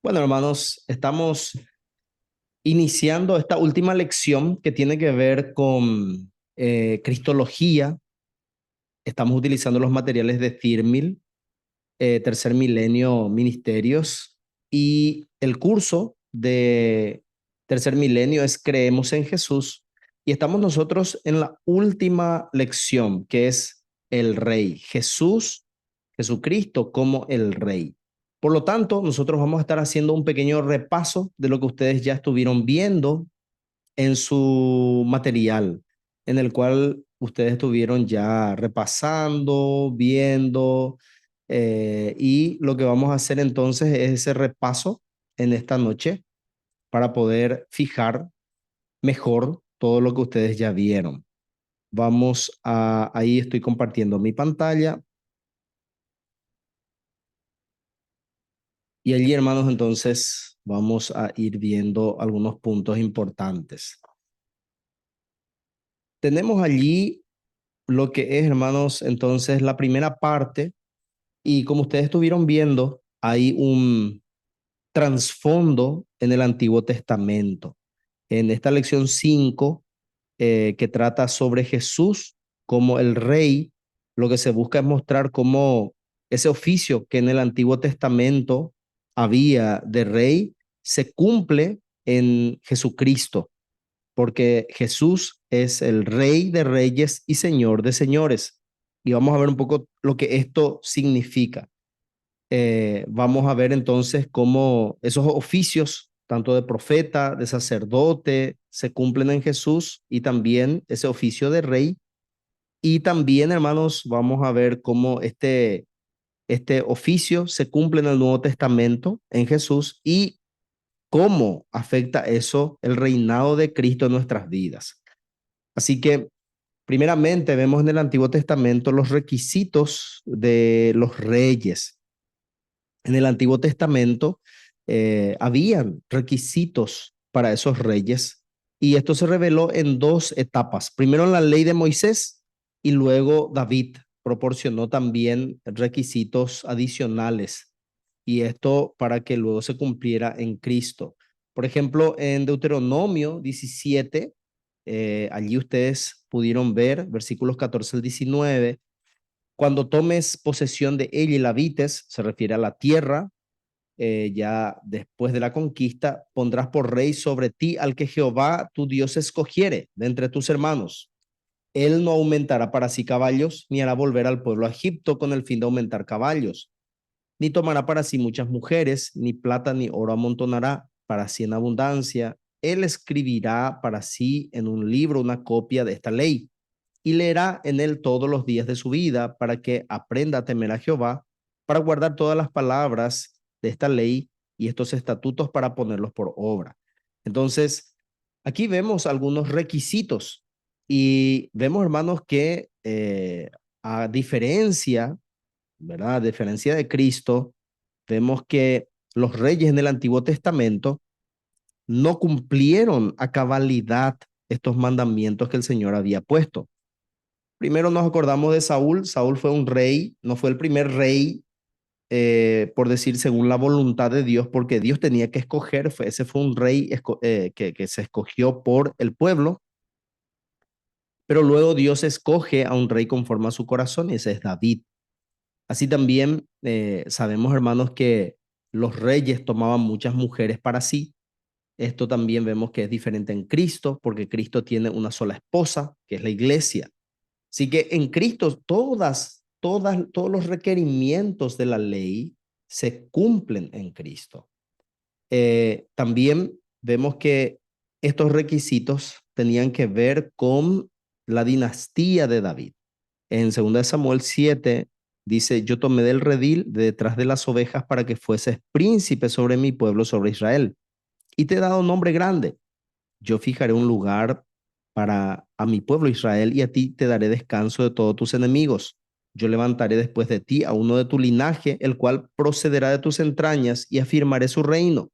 Bueno, hermanos, estamos iniciando esta última lección que tiene que ver con Cristología. Estamos utilizando los materiales de Thirmil, Tercer Milenio Ministerios, y el curso de Tercer Milenio es Creemos en Jesús, y estamos nosotros en la última lección, que es el Rey, Jesús, Jesucristo como el Rey. Por lo tanto, nosotros vamos a estar haciendo un pequeño repaso de lo que ustedes ya estuvieron viendo en su material, en el cual ustedes estuvieron ya repasando, viendo, y lo que vamos a hacer entonces es ese repaso en esta noche para poder fijar mejor todo lo que ustedes ya vieron. Ahí estoy compartiendo mi pantalla y allí, hermanos, entonces vamos a ir viendo algunos puntos importantes. Tenemos allí lo que es, hermanos, entonces la primera parte, y como ustedes estuvieron viendo, hay un trasfondo en el Antiguo Testamento. En esta lección 5, que trata sobre Jesús como el rey, lo que se busca es mostrar cómo ese oficio que en el Antiguo Testamento había de rey se cumple en Jesucristo, porque Jesús es el Rey de Reyes y Señor de Señores. Y vamos a ver un poco lo que esto significa. Vamos a ver entonces cómo esos oficios, tanto de profeta, de sacerdote, se cumplen en Jesús, y también ese oficio de rey. Y también, hermanos, vamos a ver cómo este oficio se cumple en el Nuevo Testamento en Jesús, y cómo afecta eso el reinado de Cristo en nuestras vidas. Así que, primeramente, vemos en el Antiguo Testamento los requisitos de los reyes. En el Antiguo Testamento habían requisitos para esos reyes, y esto se reveló en dos etapas. Primero en la ley de Moisés, y luego David proporcionó también requisitos adicionales, y esto para que luego se cumpliera en Cristo. Por ejemplo, en Deuteronomio 17, allí ustedes pudieron ver versículos 14 al 19: cuando tomes posesión de ella y la habites, se refiere a la tierra, ya después de la conquista, pondrás por rey sobre ti al que Jehová tu Dios escogiere de entre tus hermanos. Él no aumentará para sí caballos, ni hará volver al pueblo a Egipto con el fin de aumentar caballos, ni tomará para sí muchas mujeres, ni plata ni oro amontonará para sí en abundancia. Él escribirá para sí en un libro una copia de esta ley, y leerá en él todos los días de su vida, para que aprenda a temer a Jehová, para guardar todas las palabras de esta ley y estos estatutos, para ponerlos por obra. Entonces, aquí vemos algunos requisitos, y vemos, hermanos, que a diferencia, ¿verdad? A diferencia de Cristo, vemos que los reyes en el Antiguo Testamento no cumplieron a cabalidad estos mandamientos que el Señor había puesto. Primero nos acordamos de Saúl. Saúl fue un rey, no fue el primer rey, por decir, según la voluntad de Dios, porque Dios tenía que escoger. Ese fue un rey que se escogió por el pueblo, pero luego Dios escoge a un rey conforme a su corazón, y ese es David. Así también sabemos, hermanos, que los reyes tomaban muchas mujeres para sí. Esto también vemos que es diferente en Cristo, porque Cristo tiene una sola esposa, que es la iglesia. Así que en Cristo todos los requerimientos de la ley se cumplen en Cristo. También vemos que estos requisitos tenían que ver con la dinastía de David. En 2 Samuel 7 dice: yo tomé del redil de detrás de las ovejas para que fueses príncipe sobre mi pueblo, sobre Israel, y te he dado nombre grande. Yo fijaré un lugar para a mi pueblo Israel, y a ti te daré descanso de todos tus enemigos. Yo levantaré después de ti a uno de tu linaje, el cual procederá de tus entrañas, y afirmaré su reino.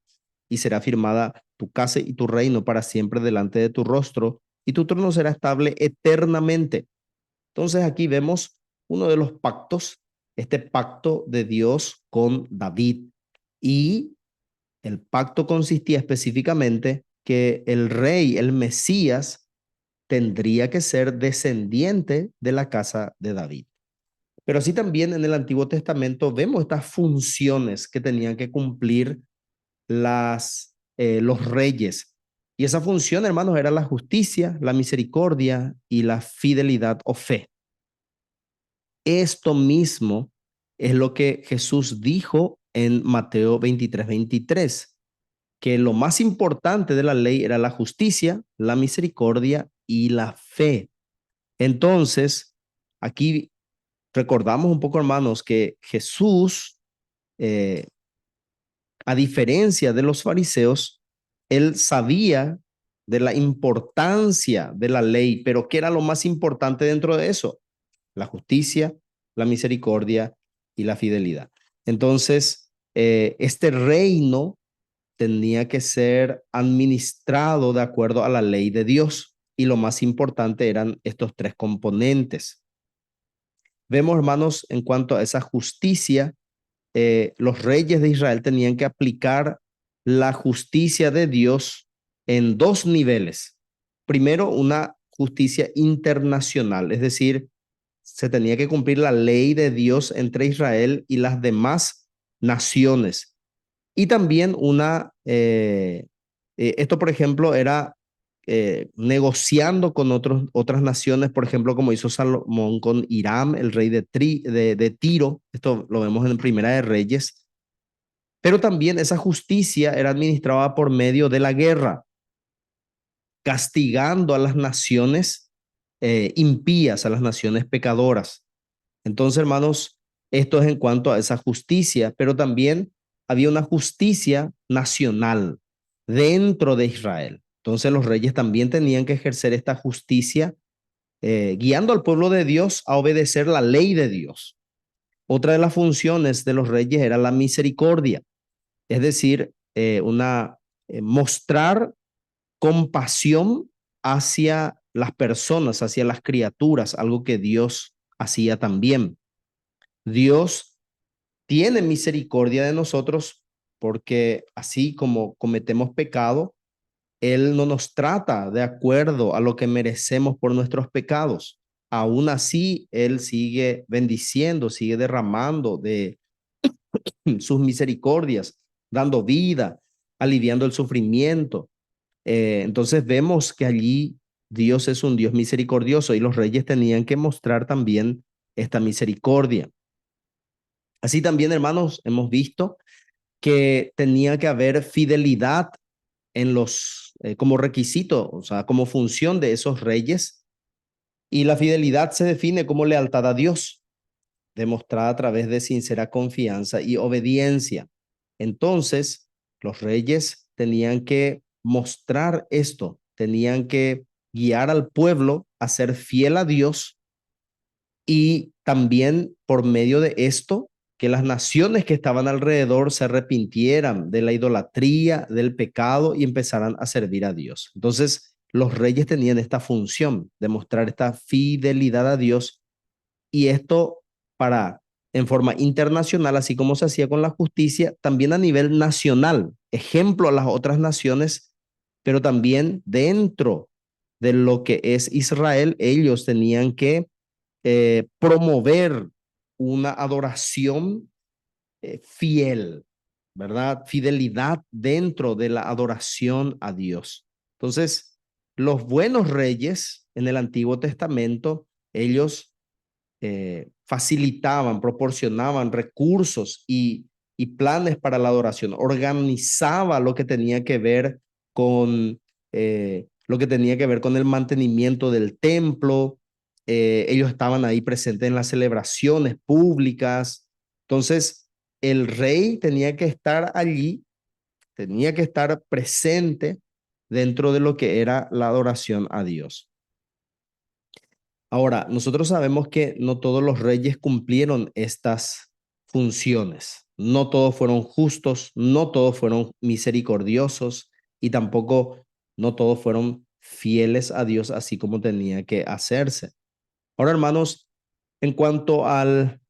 Y será firmada tu casa y tu reino para siempre delante de tu rostro, y tu trono será estable eternamente. Entonces aquí vemos uno de los pactos, este pacto de Dios con David. Y El pacto consistía específicamente que el rey, el Mesías, tendría que ser descendiente de la casa de David. Pero así también en el Antiguo Testamento vemos estas funciones que tenían que cumplir los reyes. Y esa función, hermanos, era la justicia, la misericordia y la fidelidad o fe. Esto mismo es lo que Jesús dijo en Mateo 23, que lo más importante de la ley era la justicia, la misericordia y la fe. Entonces, aquí recordamos un poco, hermanos, que Jesús, eh, a diferencia de los fariseos, él sabía de la importancia de la ley, pero ¿qué era lo más importante dentro de eso? La justicia, la misericordia y la fidelidad. Entonces, este reino tenía que ser administrado de acuerdo a la ley de Dios y lo más importante eran estos tres componentes. Vemos, hermanos, en cuanto a esa justicia, los reyes de Israel tenían que aplicar la justicia de Dios en dos niveles. Primero, una justicia internacional, es decir, se tenía que cumplir la ley de Dios entre Israel y las demás naciones. Y también esto por ejemplo era negociando con otras naciones, por ejemplo, como hizo Salomón con Hiram, el rey de Tiro, esto lo vemos en Primera de Reyes, pero también esa justicia era administrada por medio de la guerra, castigando a las naciones impías, a las naciones pecadoras. Entonces, hermanos, esto es en cuanto a esa justicia, pero también había una justicia nacional dentro de Israel. Entonces, los reyes también tenían que ejercer esta justicia, guiando al pueblo de Dios a obedecer la ley de Dios. Otra de las funciones de los reyes era la misericordia, es decir, mostrar compasión hacia las personas, hacia las criaturas, algo que Dios hacía también. Dios tiene misericordia de nosotros porque así como cometemos pecado, Él no nos trata de acuerdo a lo que merecemos por nuestros pecados. Aún así, Él sigue bendiciendo, sigue derramando de sus misericordias, dando vida, aliviando el sufrimiento. Entonces vemos que allí Dios es un Dios misericordioso y los reyes tenían que mostrar también esta misericordia. Así también, hermanos, hemos visto que tenía que haber fidelidad como requisito, o sea, como función de esos reyes. Y la fidelidad se define como lealtad a Dios, demostrada a través de sincera confianza y obediencia. Entonces, los reyes tenían que mostrar esto, tenían que guiar al pueblo a ser fiel a Dios y también por medio de esto, que las naciones que estaban alrededor se arrepintieran de la idolatría, del pecado y empezaran a servir a Dios. Entonces, los reyes tenían esta función de mostrar esta fidelidad a Dios y esto para en forma internacional, así como se hacía con la justicia, también a nivel nacional, ejemplo a las otras naciones, pero también dentro de lo que es Israel, ellos tenían que promover una adoración fiel, ¿verdad? Fidelidad dentro de la adoración a Dios. Entonces, los buenos reyes en el Antiguo Testamento, ellos facilitaban, proporcionaban recursos y planes para la adoración, organizaba lo que tenía que ver con el mantenimiento del templo, ellos estaban ahí presentes en las celebraciones públicas, entonces el rey tenía que estar allí, tenía que estar presente dentro de lo que era la adoración a Dios. Ahora, nosotros sabemos que no todos los reyes cumplieron estas funciones. No todos fueron justos, no todos fueron misericordiosos y tampoco no todos fueron fieles a Dios así como tenía que hacerse. Ahora, hermanos, en cuanto al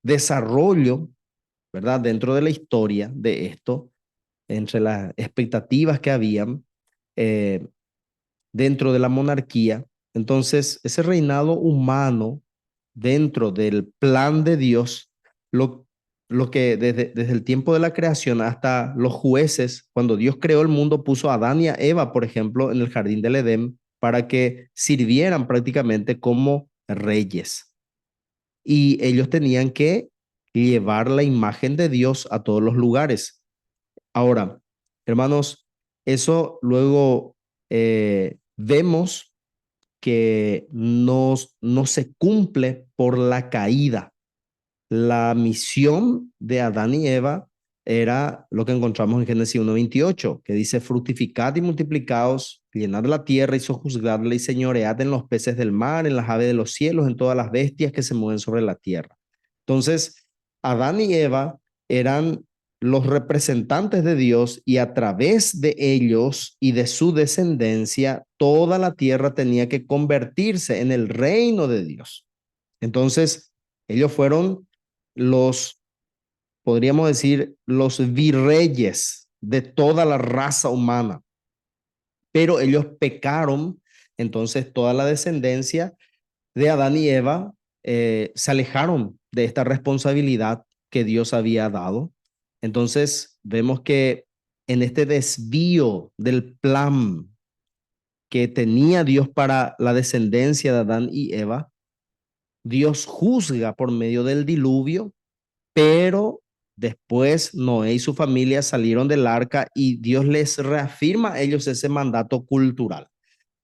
desarrollo, ¿verdad? Dentro de la historia de esto, entre las expectativas que habían eh, dentro de la monarquía. Entonces, ese reinado humano dentro del plan de Dios, lo, lo que desde el tiempo de la creación hasta los jueces, cuando Dios creó el mundo, puso a Adán y a Eva, por ejemplo, en el jardín del Edén, para que sirvieran prácticamente como reyes. Y ellos tenían que llevar la imagen de Dios a todos los lugares. Ahora, hermanos, eso luego vemos que no se cumple por la caída. La misión de Adán y Eva era lo que encontramos en Génesis 1:28, que dice, fructificad y multiplicaos, llenad la tierra y sojuzgadla y señoread en los peces del mar, en las aves de los cielos, en todas las bestias que se mueven sobre la tierra. Entonces, Adán y Eva eran los representantes de Dios y a través de ellos y de su descendencia, toda la tierra tenía que convertirse en el reino de Dios. Entonces, ellos fueron los, podríamos decir, los virreyes de toda la raza humana, pero ellos pecaron, entonces toda la descendencia de Adán y Eva se alejaron de esta responsabilidad que Dios había dado. Entonces vemos que en este desvío del plan que tenía Dios para la descendencia de Adán y Eva, Dios juzga por medio del diluvio, pero después Noé y su familia salieron del arca y Dios les reafirma a ellos ese mandato cultural.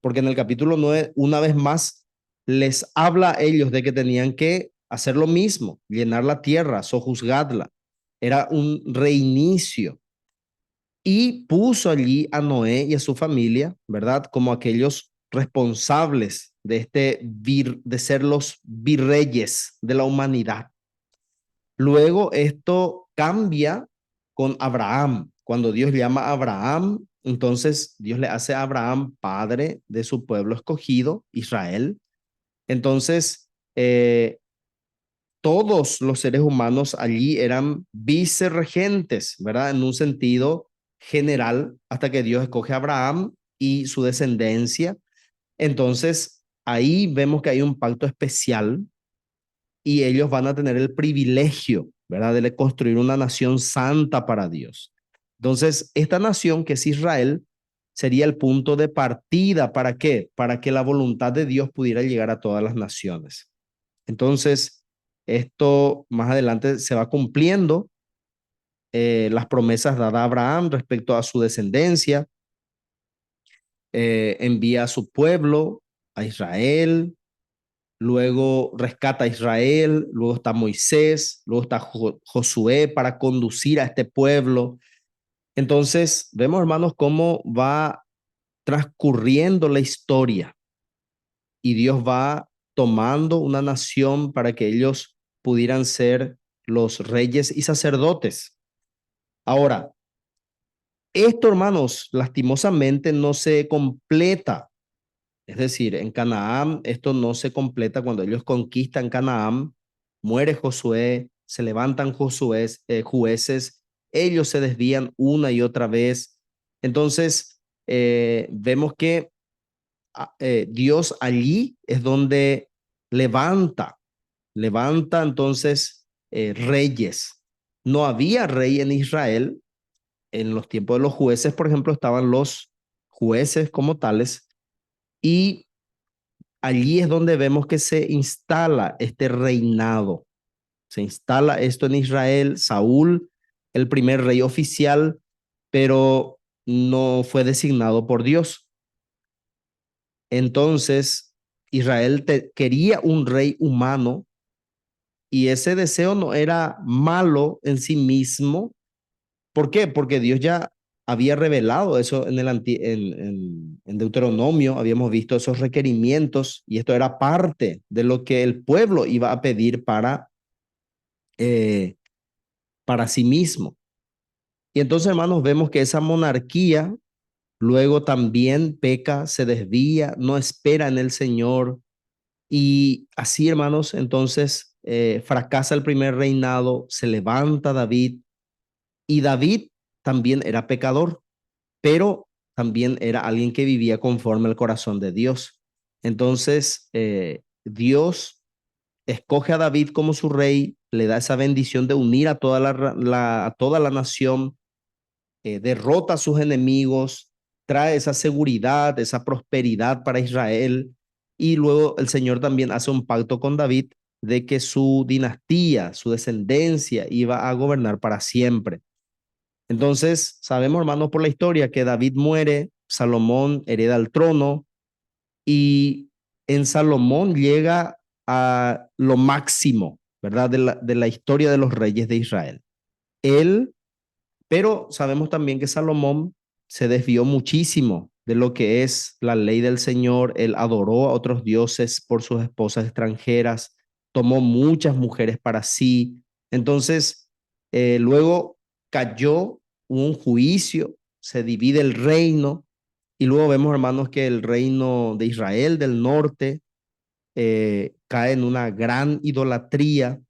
Porque en el capítulo 9 una vez más, les habla a ellos de que tenían que hacer lo mismo, llenar la tierra, sojuzgarla. Era un reinicio. Y puso allí a Noé y a su familia, ¿verdad? Como aquellos responsables de de ser los virreyes de la humanidad. Luego esto cambia con Abraham. Cuando Dios llama a Abraham, entonces Dios le hace a Abraham padre de su pueblo escogido, Israel. Entonces, todos los seres humanos allí eran vicerregentes, ¿verdad? En un sentido general, hasta que Dios escoge a Abraham y su descendencia. Entonces, ahí vemos que hay un pacto especial y ellos van a tener el privilegio, ¿verdad?, de construir una nación santa para Dios. Entonces, esta nación que es Israel sería el punto de partida. ¿Para qué? Para que la voluntad de Dios pudiera llegar a todas las naciones. Entonces, esto más adelante se va cumpliendo, las promesas dadas a Abraham respecto a su descendencia, envía a su pueblo, a Israel, luego rescata a Israel, luego está Moisés, luego está Josué para conducir a este pueblo. Entonces, vemos, hermanos, cómo va transcurriendo la historia y Dios va tomando una nación para que ellos pudieran ser los reyes y sacerdotes. Ahora, esto, hermanos, lastimosamente no se completa. Es decir, en Canaán esto no se completa cuando ellos conquistan Canaán, muere Josué, se levantan jueces, ellos se desvían una y otra vez. Entonces, vemos que Dios allí es donde levanta, levanta entonces reyes. No había rey en Israel. En los tiempos de los jueces, por ejemplo, estaban los jueces como tales y allí es donde vemos que se instala este reinado. Se instala esto en Israel. Saúl, el primer rey oficial, pero no fue designado por Dios. Entonces, Israel quería un rey humano y ese deseo no era malo en sí mismo. ¿Por qué? Porque Dios ya había revelado eso en Deuteronomio, habíamos visto esos requerimientos y esto era parte de lo que el pueblo iba a pedir eh, para sí mismo. Y entonces, hermanos, vemos que esa monarquía luego también peca, se desvía, no espera en el Señor. Y así, hermanos, entonces fracasa el primer reinado, se levanta David y David también era pecador, pero también era alguien que vivía conforme al corazón de Dios. Entonces, Dios escoge a David como su rey, le da esa bendición de unir a toda a toda la nación, derrota a sus enemigos, trae esa seguridad, esa prosperidad para Israel. Y luego el Señor también hace un pacto con David de que su dinastía, su descendencia iba a gobernar para siempre. Entonces, sabemos, hermanos, por la historia que David muere, Salomón hereda el trono y en Salomón llega a lo máximo, ¿verdad? De la historia de los reyes de Israel. Él, pero sabemos también que Salomón se desvió muchísimo de lo que es la ley del Señor. Él adoró a otros dioses por sus esposas extranjeras, tomó muchas mujeres para sí. Entonces, luego cayó un juicio, se divide el reino y luego vemos, hermanos, que el reino de Israel del norte cae en una gran idolatría.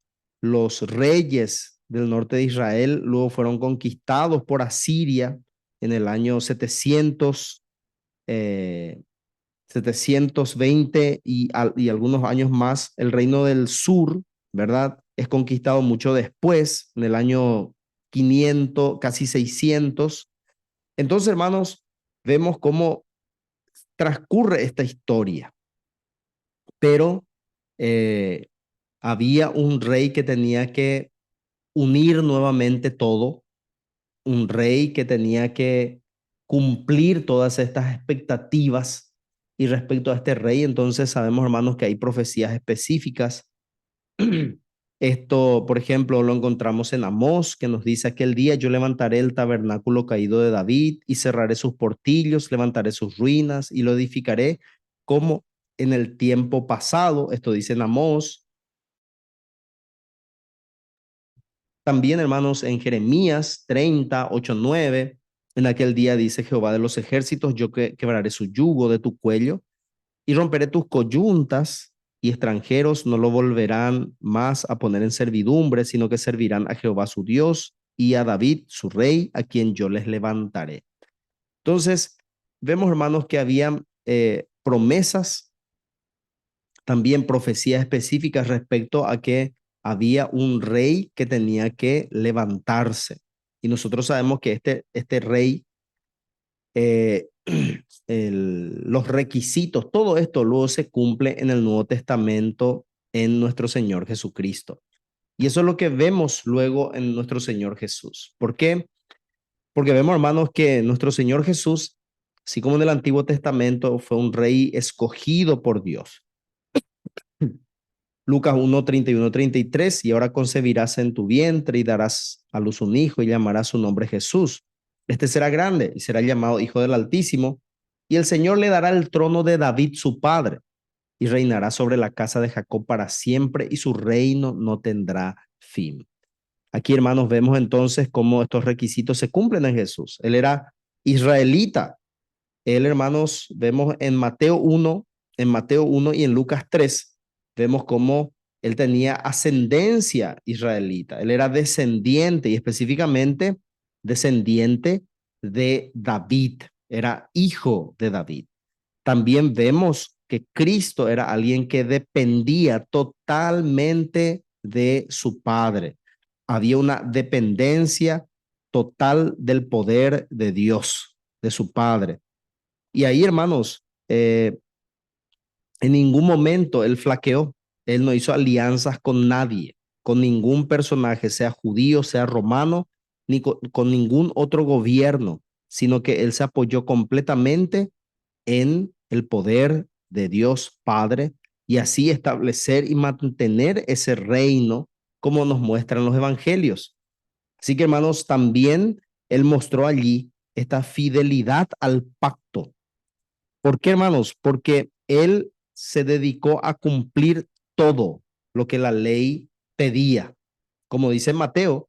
Los reyes del norte de Israel luego fueron conquistados por Asiria en el año 720 y algunos años más. El reino del sur, ¿verdad? Es conquistado mucho después, en el año 500, casi 600. Entonces, hermanos, vemos cómo transcurre esta historia, pero eh, había un rey que tenía que unir nuevamente todo, un rey que tenía que cumplir todas estas expectativas. Y respecto a este rey, entonces sabemos, hermanos, que hay profecías específicas. Esto, por ejemplo, lo encontramos en Amós, que nos dice: aquel día yo levantaré el tabernáculo caído de David y cerraré sus portillos, levantaré sus ruinas y lo edificaré como en el tiempo pasado. Esto dice en Amós. También, hermanos, en Jeremías 30:8-9, en aquel día dice Jehová de los ejércitos: yo quebraré su yugo de tu cuello y romperé tus coyuntas, y extranjeros no lo volverán más a poner en servidumbre, sino que servirán a Jehová su Dios y a David su rey, a quien yo les levantaré. Entonces, vemos, hermanos, que había promesas, también profecías específicas respecto a que había un rey que tenía que levantarse. Y nosotros sabemos que este rey, eh, los requisitos, todo esto luego se cumple en el Nuevo Testamento en nuestro Señor Jesucristo. Y eso es lo que vemos luego en nuestro Señor Jesús. ¿Por qué? Porque vemos, hermanos, que nuestro Señor Jesús, así como en el Antiguo Testamento, fue un rey escogido por Dios. Lucas 1, 31, 33, y ahora concebirás en tu vientre y darás a luz un hijo y llamarás su nombre Jesús. Este será grande y será llamado Hijo del Altísimo, y el Señor le dará el trono de David su padre, y reinará sobre la casa de Jacob para siempre, y su reino no tendrá fin. Aquí, hermanos, vemos entonces cómo estos requisitos se cumplen en Jesús. Él era israelita. Él, hermanos, vemos en Mateo 1 y en Lucas 3, vemos cómo él tenía ascendencia israelita. Él era descendiente y específicamente descendiente de David. Era hijo de David. También vemos que Cristo era alguien que dependía totalmente de su Padre. Había una dependencia total del poder de Dios, de su Padre. Y ahí, hermanos, en ningún momento él flaqueó. Él no hizo alianzas con nadie, con ningún personaje, sea judío, sea romano, ni con ningún otro gobierno, sino que él se apoyó completamente en el poder de Dios Padre y así establecer y mantener ese reino como nos muestran los evangelios. Así que, hermanos, también él mostró allí esta fidelidad al pacto. ¿Por qué, hermanos? Porque él se dedicó a cumplir todo lo que la ley pedía. Como dice Mateo: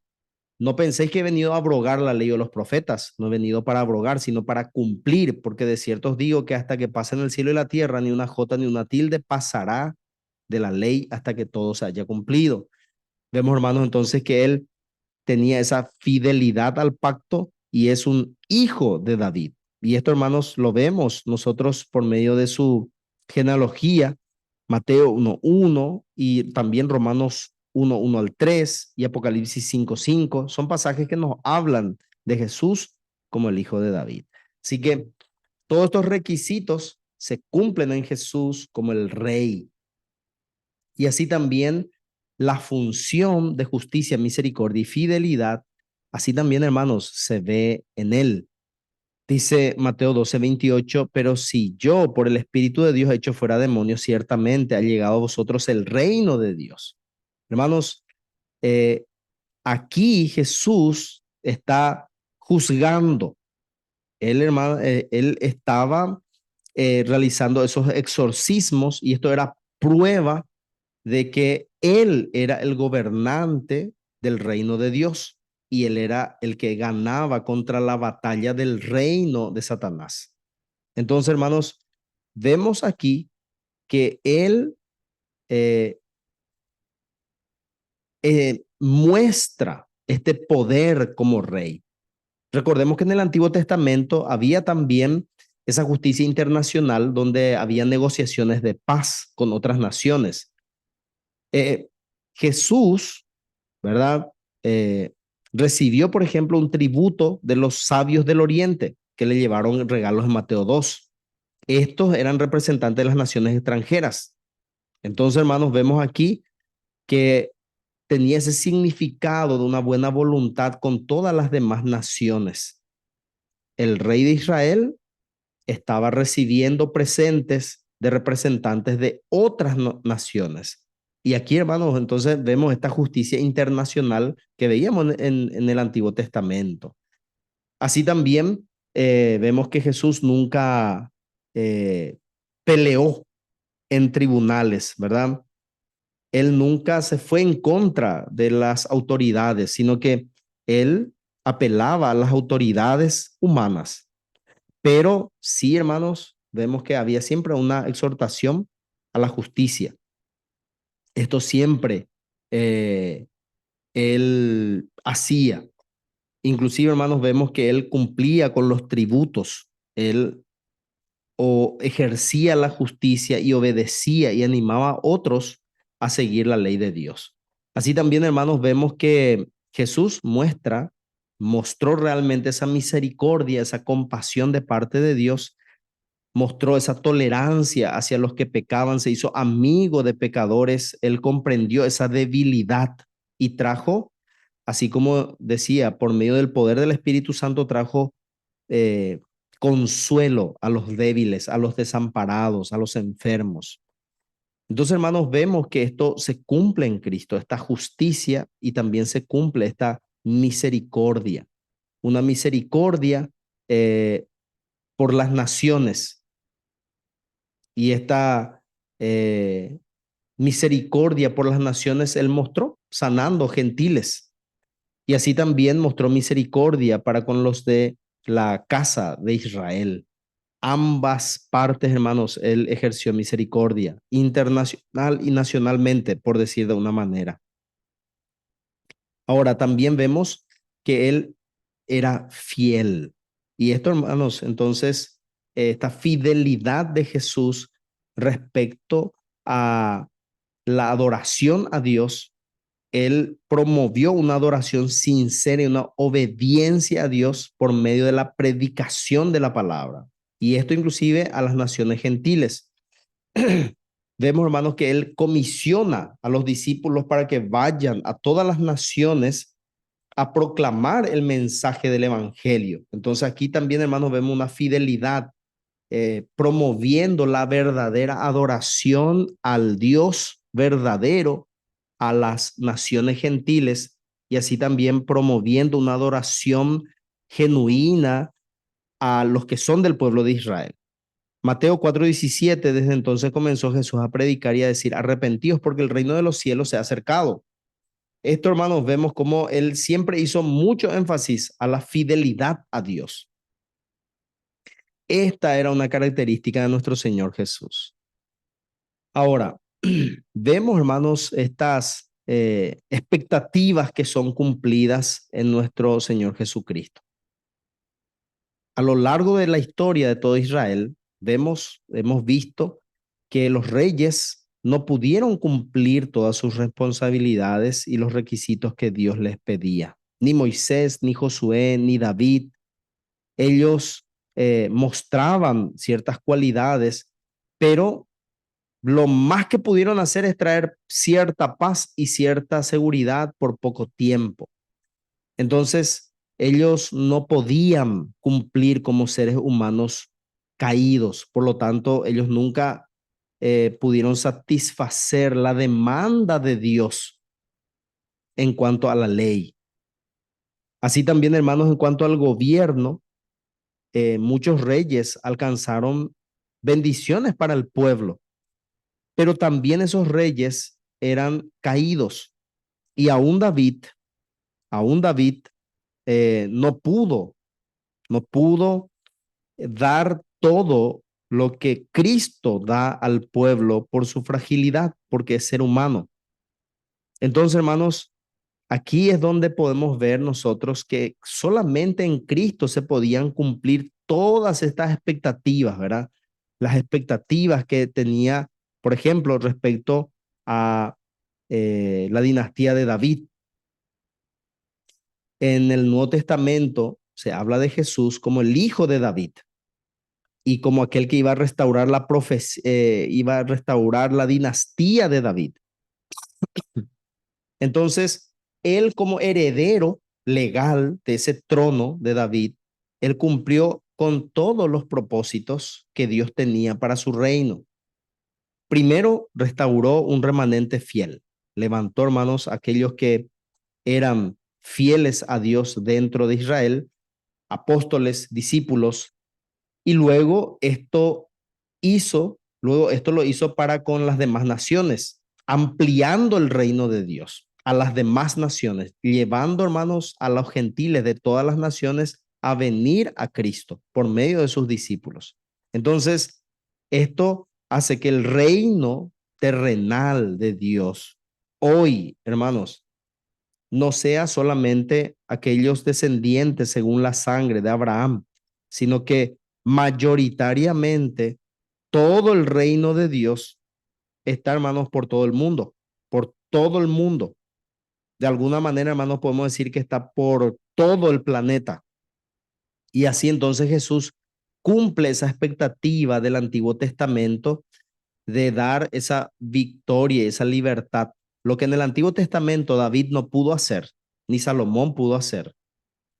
no penséis que he venido a abrogar la ley o los profetas. No he venido para abrogar, sino para cumplir, porque de cierto os digo que hasta que pasen el cielo y la tierra, ni una jota ni una tilde pasará de la ley hasta que todo se haya cumplido. Vemos, hermanos, entonces que él tenía esa fidelidad al pacto y es un hijo de David. Y esto, hermanos, lo vemos nosotros por medio de su genealogía, Mateo 1:1 y también Romanos 1:1 al 3 y Apocalipsis 5:5. Son pasajes que nos hablan de Jesús como el hijo de David. Así que todos estos requisitos se cumplen en Jesús como el rey. Y así también la función de justicia, misericordia y fidelidad, así también, hermanos, se ve en él. Dice Mateo 12:28, pero si yo por el Espíritu de Dios he hecho fuera demonios, ciertamente ha llegado a vosotros el reino de Dios. Hermanos, eh, aquí Jesús está juzgando. Él, hermano, él estaba realizando esos exorcismos y esto era prueba de que él era el gobernante del reino de Dios y él era el que ganaba contra la batalla del reino de Satanás. Entonces, hermanos, vemos aquí que él eh, muestra este poder como rey. Recordemos que en el Antiguo Testamento había también esa justicia internacional donde había negociaciones de paz con otras naciones. Eh, Jesús, ¿verdad? Eh, Recibió, por ejemplo, un tributo de los sabios del Oriente que le llevaron regalos en Mateo 2. Estos eran representantes de las naciones extranjeras. Entonces, hermanos, vemos aquí que tenía ese significado de una buena voluntad con todas las demás naciones. El rey de Israel estaba recibiendo presentes de representantes de otras naciones. Y aquí, hermanos, entonces vemos esta justicia internacional que veíamos en el Antiguo Testamento. Así también vemos que Jesús nunca peleó en tribunales, ¿verdad? Él nunca se fue en contra de las autoridades, sino que él apelaba a las autoridades humanas. Pero sí, hermanos, vemos que había siempre una exhortación a la justicia. Esto siempre eh, él hacía. Inclusive, hermanos, vemos que él cumplía con los tributos. Él o ejercía la justicia y obedecía y animaba a otros a seguir la ley de Dios. Así también, hermanos, vemos que Jesús mostró realmente esa misericordia, esa compasión de parte de Dios, mostró esa tolerancia hacia los que pecaban, se hizo amigo de pecadores, él comprendió esa debilidad y trajo, así como decía, por medio del poder del Espíritu Santo, trajo eh, consuelo a los débiles, a los desamparados, a los enfermos. Entonces, hermanos, vemos que esto se cumple en Cristo, esta justicia y también se cumple esta misericordia, una misericordia por las naciones y esta misericordia por las naciones él mostró sanando gentiles y así también mostró misericordia para con los de la casa de Israel. Ambas partes, hermanos, él ejerció misericordia internacional y nacionalmente, por decir de una manera. Ahora, también vemos que él era fiel. Y esto, hermanos, entonces, esta fidelidad de Jesús respecto a la adoración a Dios, él promovió una adoración sincera y una obediencia a Dios por medio de la predicación de la palabra. Y esto inclusive a las naciones gentiles. Vemos, hermanos, que él comisiona a los discípulos para que vayan a todas las naciones a proclamar el mensaje del evangelio. Entonces aquí también, hermanos, vemos una fidelidad promoviendo la verdadera adoración al Dios verdadero a las naciones gentiles y así también promoviendo una adoración genuina a los que son del pueblo de Israel. Mateo 4:17, desde entonces comenzó Jesús a predicar y a decir, arrepentíos porque el reino de los cielos se ha acercado. Esto, hermanos, vemos cómo él siempre hizo mucho énfasis a la fidelidad a Dios. Esta era una característica de nuestro Señor Jesús. Ahora, vemos, hermanos, estas expectativas que son cumplidas en nuestro Señor Jesucristo. a lo largo de la historia de todo Israel, hemos visto que los reyes no pudieron cumplir todas sus responsabilidades y los requisitos que Dios les pedía. Ni Moisés, ni Josué, ni David. Ellos mostraban ciertas cualidades, pero lo más que pudieron hacer es traer cierta paz y cierta seguridad por poco tiempo. Entonces, ellos no podían cumplir como seres humanos caídos. Por lo tanto, ellos nunca pudieron satisfacer la demanda de Dios en cuanto a la ley. Así también, hermanos, en cuanto al gobierno, muchos reyes alcanzaron bendiciones para el pueblo, pero también esos reyes eran caídos. Y aún David no pudo dar todo lo que Cristo da al pueblo por su fragilidad, porque es ser humano. Entonces, hermanos, aquí es donde podemos ver nosotros que solamente en Cristo se podían cumplir todas estas expectativas, ¿verdad? Las expectativas que tenía, por ejemplo, respecto a la dinastía de David. En el Nuevo Testamento se habla de Jesús como el hijo de David y como aquel que iba a restaurar iba a restaurar la dinastía de David. Entonces, él como heredero legal de ese trono de David, él cumplió con todos los propósitos que Dios tenía para su reino. Primero, restauró un remanente fiel. Levantó, hermanos, aquellos que eran fieles a Dios dentro de Israel, apóstoles, discípulos, y luego esto lo hizo para con las demás naciones, ampliando el reino de Dios a las demás naciones, llevando, hermanos, a los gentiles de todas las naciones a venir a Cristo por medio de sus discípulos. Entonces, esto hace que el reino terrenal de Dios hoy, hermanos, no sea solamente aquellos descendientes según la sangre de Abraham, sino que mayoritariamente todo el reino de Dios está, hermanos, por todo el mundo, por todo el mundo. De alguna manera, hermanos, podemos decir que está por todo el planeta. Y así entonces Jesús cumple esa expectativa del Antiguo Testamento de dar esa victoria, esa libertad. Lo que en el Antiguo Testamento David no pudo hacer, ni Salomón pudo hacer,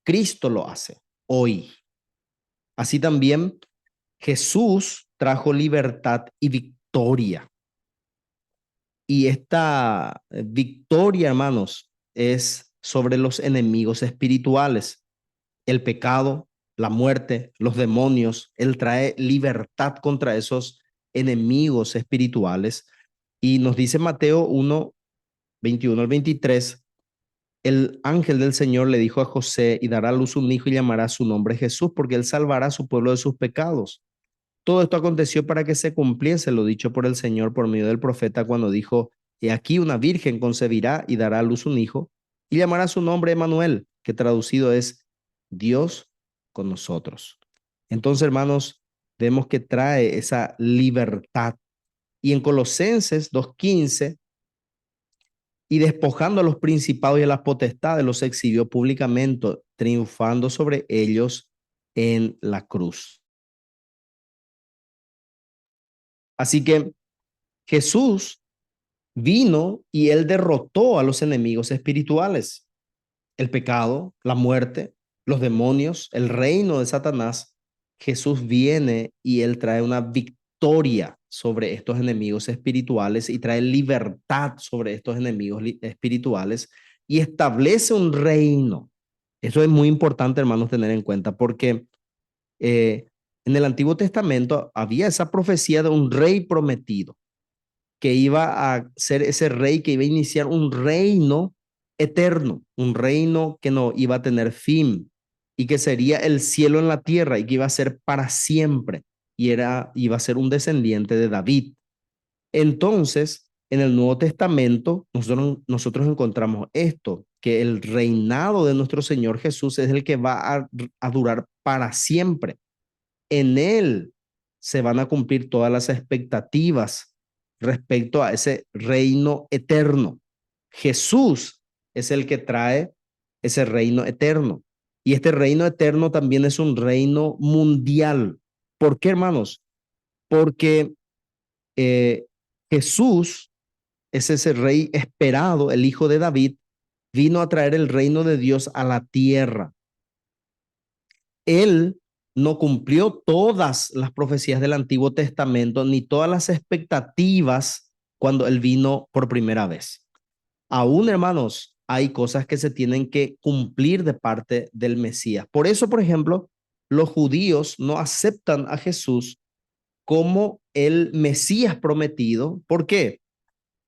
Cristo lo hace hoy. Así también Jesús trajo libertad y victoria. Y esta victoria, hermanos, es sobre los enemigos espirituales, el pecado, la muerte, los demonios. Él trae libertad contra esos enemigos espirituales. Y nos dice Mateo 1, 21 al 23, el ángel del Señor le dijo a José, y dará a luz un hijo y llamará su nombre Jesús, porque él salvará a su pueblo de sus pecados. Todo esto aconteció para que se cumpliese lo dicho por el Señor por medio del profeta cuando dijo, he aquí una virgen concebirá y dará a luz un hijo y llamará su nombre Emmanuel, que traducido es Dios con nosotros. Entonces, hermanos, vemos que trae esa libertad. Y en Colosenses 2:15, y despojando a los principados y a las potestades, los exhibió públicamente, triunfando sobre ellos en la cruz. Así que Jesús vino y él derrotó a los enemigos espirituales, el pecado, la muerte, los demonios, el reino de Satanás. Jesús viene y él trae una victoria sobre estos enemigos espirituales y trae libertad sobre estos enemigos espirituales y establece un reino. Eso es muy importante, hermanos, tener en cuenta porque en el Antiguo Testamento había esa profecía de un rey prometido que iba a ser ese rey que iba a iniciar un reino eterno, un reino que no iba a tener fin y que sería el cielo en la tierra y que iba a ser para siempre y iba a ser un descendiente de David. Entonces, en el Nuevo Testamento nosotros encontramos esto, que el reinado de nuestro Señor Jesús es el que va a durar para siempre. En Él se van a cumplir todas las expectativas respecto a ese reino eterno. Jesús es el que trae ese reino eterno. Y este reino eterno también es un reino mundial. ¿Por qué, hermanos? Porque eh, Jesús es ese rey esperado, el hijo de David, vino a traer el reino de Dios a la tierra. Él no cumplió todas las profecías del Antiguo Testamento ni todas las expectativas cuando él vino por primera vez. Aún, hermanos, hay cosas que se tienen que cumplir de parte del Mesías. Por eso, por ejemplo, los judíos no aceptan a Jesús como el Mesías prometido. ¿Por qué?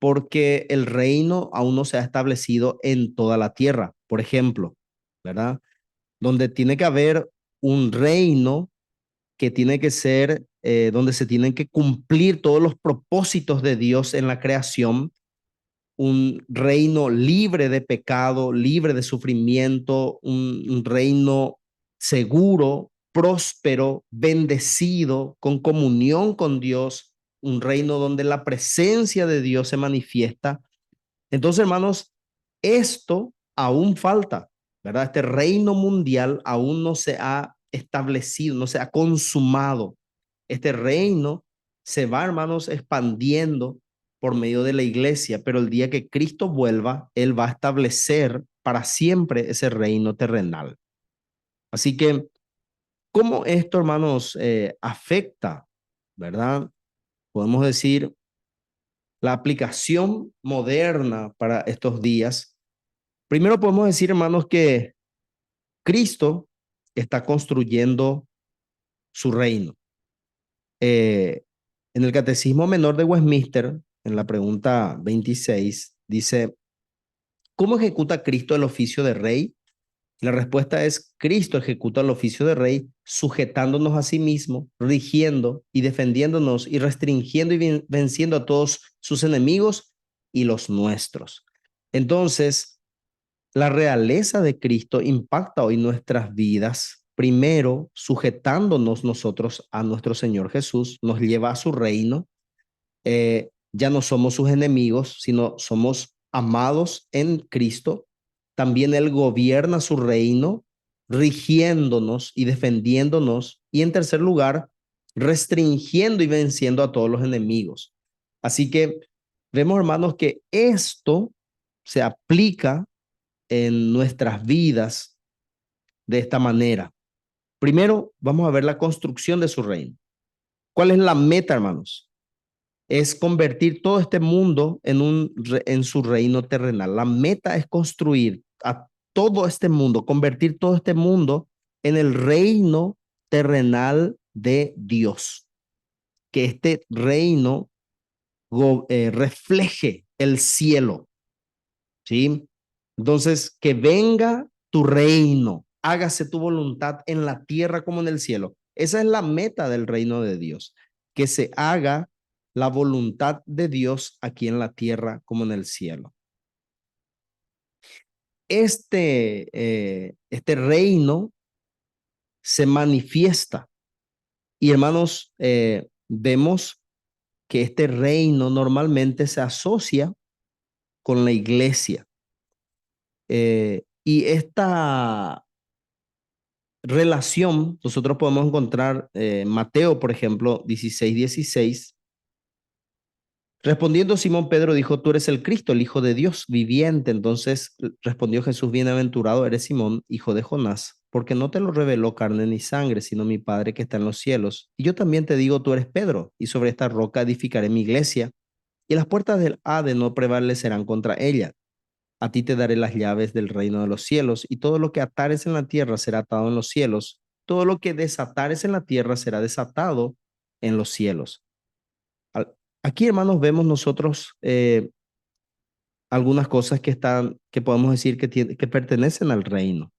Porque el reino aún no se ha establecido en toda la tierra, por ejemplo, ¿verdad? Donde tiene que haber un reino que tiene que ser, donde se tienen que cumplir todos los propósitos de Dios en la creación, un reino libre de pecado, libre de sufrimiento, un reino seguro, próspero, bendecido, con comunión con Dios, un reino donde la presencia de Dios se manifiesta. Entonces, hermanos, esto aún falta, ¿verdad? Este reino mundial aún no se ha establecido, no se ha consumado. Este reino se va, hermanos, expandiendo por medio de la iglesia, pero el día que Cristo vuelva, Él va a establecer para siempre ese reino terrenal. Así que, ¿cómo esto, hermanos, afecta, verdad? Podemos decir, la aplicación moderna para estos días. Primero podemos decir, hermanos, que Cristo está construyendo su reino. Eh, en el Catecismo Menor de Westminster, en la pregunta 26, dice, ¿cómo ejecuta Cristo el oficio de rey? La respuesta es, Cristo ejecuta el oficio de rey sujetándonos a sí mismo, rigiendo y defendiéndonos y restringiendo y venciendo a todos sus enemigos y los nuestros. Entonces, la realeza de Cristo impacta hoy nuestras vidas, primero sujetándonos nosotros a nuestro Señor Jesús, nos lleva a su reino. Ya no somos sus enemigos, sino somos amados en Cristo. También Él gobierna su reino, rigiéndonos y defendiéndonos. Y en tercer lugar, restringiendo y venciendo a todos los enemigos. Así que vemos, hermanos, que esto se aplica en nuestras vidas de esta manera. Primero, vamos a ver la construcción de su reino. ¿Cuál es la meta, hermanos? Es convertir todo este mundo en su reino terrenal. La meta es construir a todo este mundo, convertir todo este mundo en el reino terrenal de Dios. Que este reino refleje el cielo, ¿sí? Entonces, que venga tu reino, hágase tu voluntad en la tierra como en el cielo. Esa es la meta del reino de Dios, que se haga la voluntad de Dios aquí en la tierra como en el cielo. Este reino se manifiesta y hermanos, vemos que este reino normalmente se asocia con la iglesia. Y esta relación, nosotros podemos encontrar Mateo, por ejemplo, 16:16. Respondiendo Simón Pedro dijo, tú eres el Cristo, el Hijo de Dios viviente. Entonces respondió Jesús, bienaventurado eres Simón, hijo de Jonás, porque no te lo reveló carne ni sangre, sino mi Padre que está en los cielos. Y yo también te digo, tú eres Pedro, y sobre esta roca edificaré mi iglesia, y las puertas del Hades no prevalecerán contra ella. A ti te daré las llaves del reino de los cielos, y todo lo que atares en la tierra será atado en los cielos, todo lo que desatares en la tierra será desatado en los cielos. Aquí, hermanos, vemos nosotros algunas cosas que podemos decir que pertenecen al reino.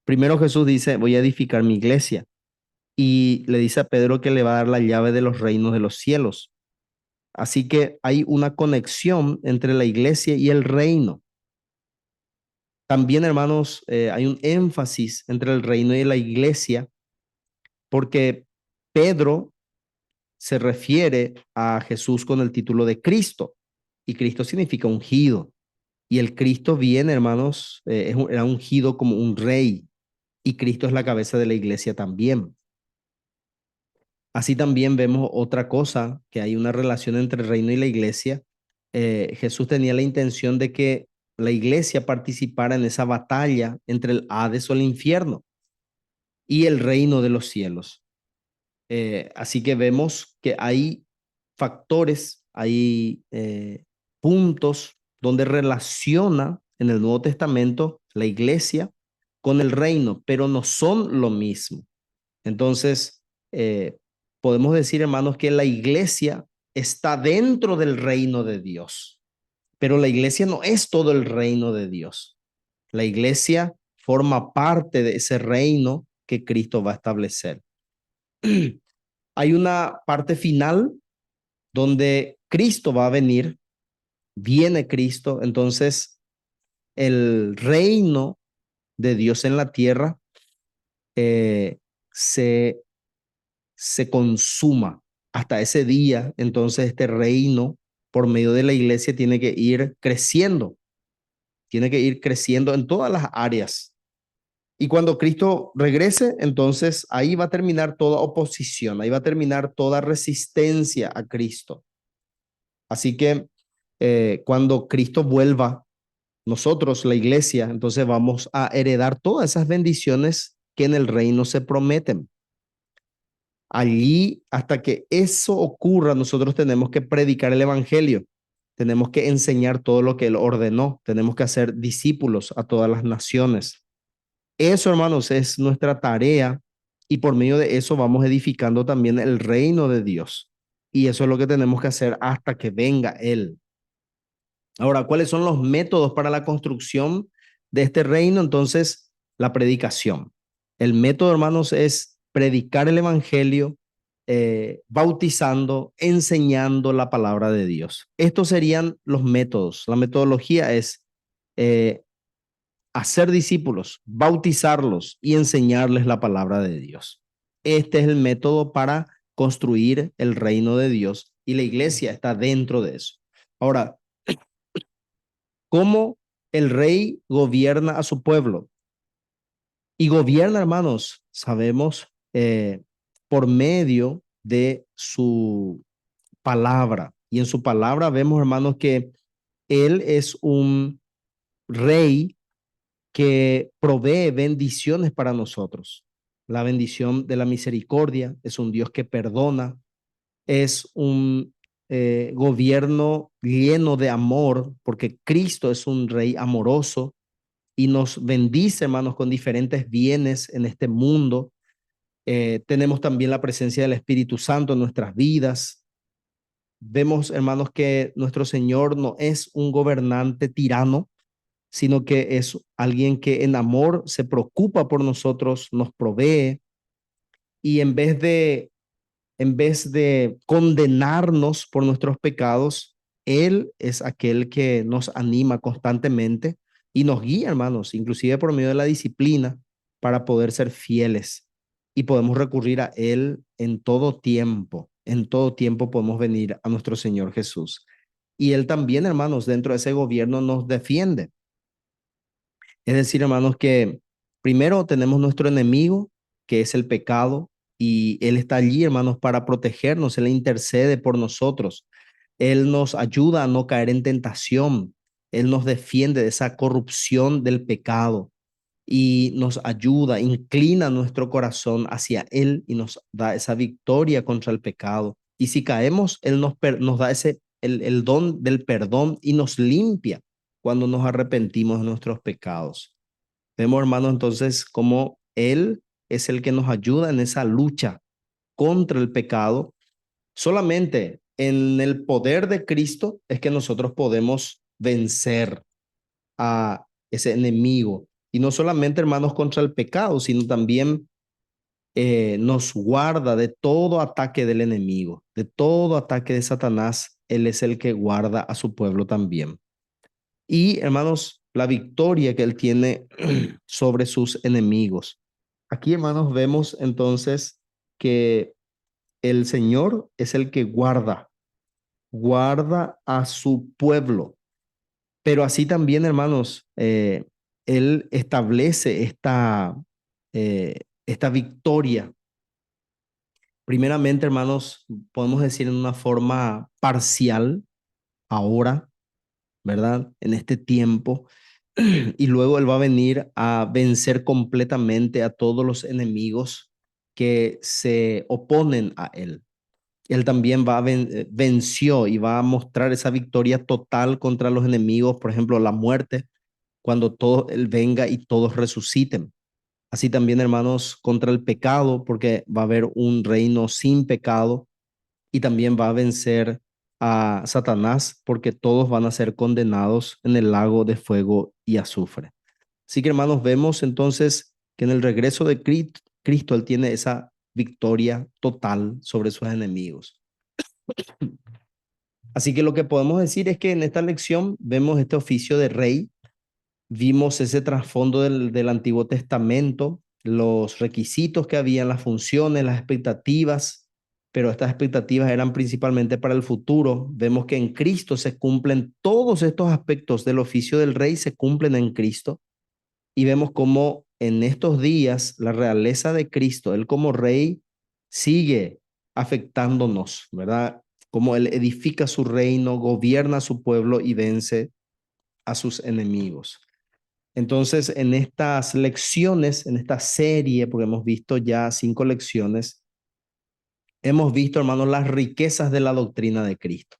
Primero Jesús dice, voy a edificar mi iglesia, y le dice a Pedro que le va a dar la llave de los reinos de los cielos. Así que hay una conexión entre la iglesia y el reino. También, hermanos, hay un énfasis entre el reino y la iglesia porque Pedro se refiere a Jesús con el título de Cristo y Cristo significa ungido. Y el Cristo viene, hermanos, era ungido como un rey y Cristo es la cabeza de la iglesia también. Así también vemos otra cosa, que hay una relación entre el reino y la iglesia. Jesús tenía la intención de que la iglesia participara en esa batalla entre el Hades o el infierno y el reino de los cielos. Así que vemos que hay factores, hay puntos donde relaciona en el Nuevo Testamento la iglesia con el reino, pero no son lo mismo. Entonces, podemos decir, hermanos, que la iglesia está dentro del reino de Dios, pero la iglesia no es todo el reino de Dios. La iglesia forma parte de ese reino que Cristo va a establecer. Hay una parte final donde Cristo va a venir, viene Cristo, entonces el reino de Dios en la tierra eh, se, se consuma hasta ese día. Entonces este reino por medio de la iglesia tiene que ir creciendo en todas las áreas. Y cuando Cristo regrese, entonces ahí va a terminar toda oposición, ahí va a terminar toda resistencia a Cristo. Así que cuando Cristo vuelva, nosotros, la iglesia, entonces vamos a heredar todas esas bendiciones que en el reino se prometen. Allí, hasta que eso ocurra, nosotros tenemos que predicar el evangelio, tenemos que enseñar todo lo que Él ordenó, tenemos que hacer discípulos a todas las naciones. Eso, hermanos, es nuestra tarea y por medio de eso vamos edificando también el reino de Dios. Y eso es lo que tenemos que hacer hasta que venga Él. Ahora, ¿cuáles son los métodos para la construcción de este reino? Entonces, la predicación. El método, hermanos, es predicar el evangelio, bautizando, enseñando la palabra de Dios. Estos serían los métodos. La metodología es eh, hacer discípulos, bautizarlos y enseñarles la palabra de Dios. Este es el método para construir el reino de Dios y la iglesia está dentro de eso. Ahora, ¿cómo el rey gobierna a su pueblo? Y gobierna, hermanos, sabemos, por medio de su palabra. Y en su palabra vemos, hermanos, que él es un rey que provee bendiciones para nosotros. La bendición de la misericordia, es un Dios que perdona, es un gobierno lleno de amor, porque Cristo es un rey amoroso y nos bendice, hermanos, con diferentes bienes en este mundo. Tenemos también la presencia del Espíritu Santo en nuestras vidas. Vemos, hermanos, que nuestro Señor no es un gobernante tirano, sino que es alguien que en amor se preocupa por nosotros, nos provee y en vez de condenarnos por nuestros pecados, Él es aquel que nos anima constantemente y nos guía, hermanos, inclusive por medio de la disciplina para poder ser fieles. Y podemos recurrir a Él en todo tiempo. En todo tiempo podemos venir a nuestro Señor Jesús. Y Él también, hermanos, dentro de ese gobierno nos defiende. Es decir, hermanos, que primero tenemos nuestro enemigo, que es el pecado, y Él está allí, hermanos, para protegernos. Él intercede por nosotros. Él nos ayuda a no caer en tentación. Él nos defiende de esa corrupción del pecado y nos ayuda, inclina nuestro corazón hacia Él y nos da esa victoria contra el pecado. Y si caemos, Él nos da el don del perdón y nos limpia cuando nos arrepentimos de nuestros pecados. Vemos, hermanos, entonces cómo Él es el que nos ayuda en esa lucha contra el pecado. Solamente en el poder de Cristo es que nosotros podemos vencer a ese enemigo. Y no solamente, hermanos, contra el pecado, sino también nos guarda de todo ataque del enemigo, de todo ataque de Satanás. Él es el que guarda a su pueblo también. Y hermanos, la victoria que él tiene sobre sus enemigos. Aquí, hermanos, vemos entonces que el Señor es el que guarda a su pueblo. Pero así también, hermanos, él establece esta victoria. Primeramente, hermanos, podemos decir en una forma parcial, ahora, ¿verdad? En este tiempo. Y luego Él va a venir a vencer completamente a todos los enemigos que se oponen a Él. Él también venció y va a mostrar esa victoria total contra los enemigos, por ejemplo, la muerte, cuando Él venga y todos resuciten. Así también, hermanos, contra el pecado, porque va a haber un reino sin pecado, y también va a vencer a Satanás, porque todos van a ser condenados en el lago de fuego y azufre. Así que, hermanos, vemos entonces que en el regreso de Cristo, Él tiene esa victoria total sobre sus enemigos. Así que lo que podemos decir es que en esta lección vemos este oficio de rey, vimos ese trasfondo del Antiguo Testamento, los requisitos que había, las funciones, las expectativas, pero estas expectativas eran principalmente para el futuro. Vemos que en Cristo se cumplen todos estos aspectos del oficio del rey, se cumplen en Cristo, y vemos cómo en estos días la realeza de Cristo, Él como rey, sigue afectándonos, ¿verdad? Como Él edifica su reino, gobierna a su pueblo y vence a sus enemigos. Entonces, en estas lecciones, en esta serie, porque hemos visto ya 5 lecciones, hemos visto, hermanos, las riquezas de la doctrina de Cristo,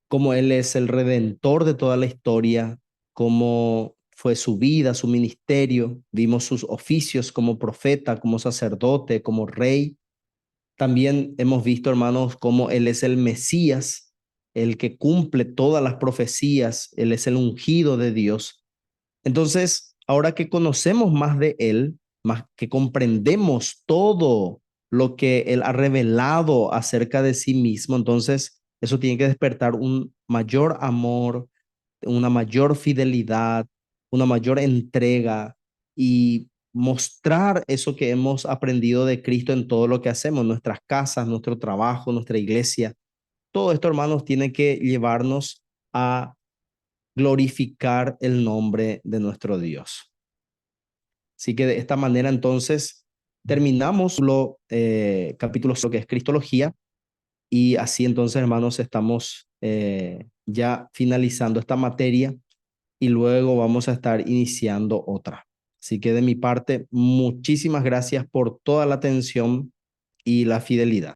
cómo Él es el redentor de toda la historia, cómo fue su vida, su ministerio, vimos sus oficios como profeta, como sacerdote, como rey. También hemos visto, hermanos, cómo Él es el Mesías, el que cumple todas las profecías, Él es el ungido de Dios. Entonces, ahora que conocemos más de Él, más que comprendemos todo lo que Él ha revelado acerca de sí mismo, entonces eso tiene que despertar un mayor amor, una mayor fidelidad, una mayor entrega y mostrar eso que hemos aprendido de Cristo en todo lo que hacemos, nuestras casas, nuestro trabajo, nuestra iglesia. Todo esto, hermanos, tiene que llevarnos a glorificar el nombre de nuestro Dios. Así que de esta manera entonces terminamos capítulo que es Cristología, y así entonces, hermanos, estamos ya finalizando esta materia y luego vamos a estar iniciando otra. Así que de mi parte, muchísimas gracias por toda la atención y la fidelidad.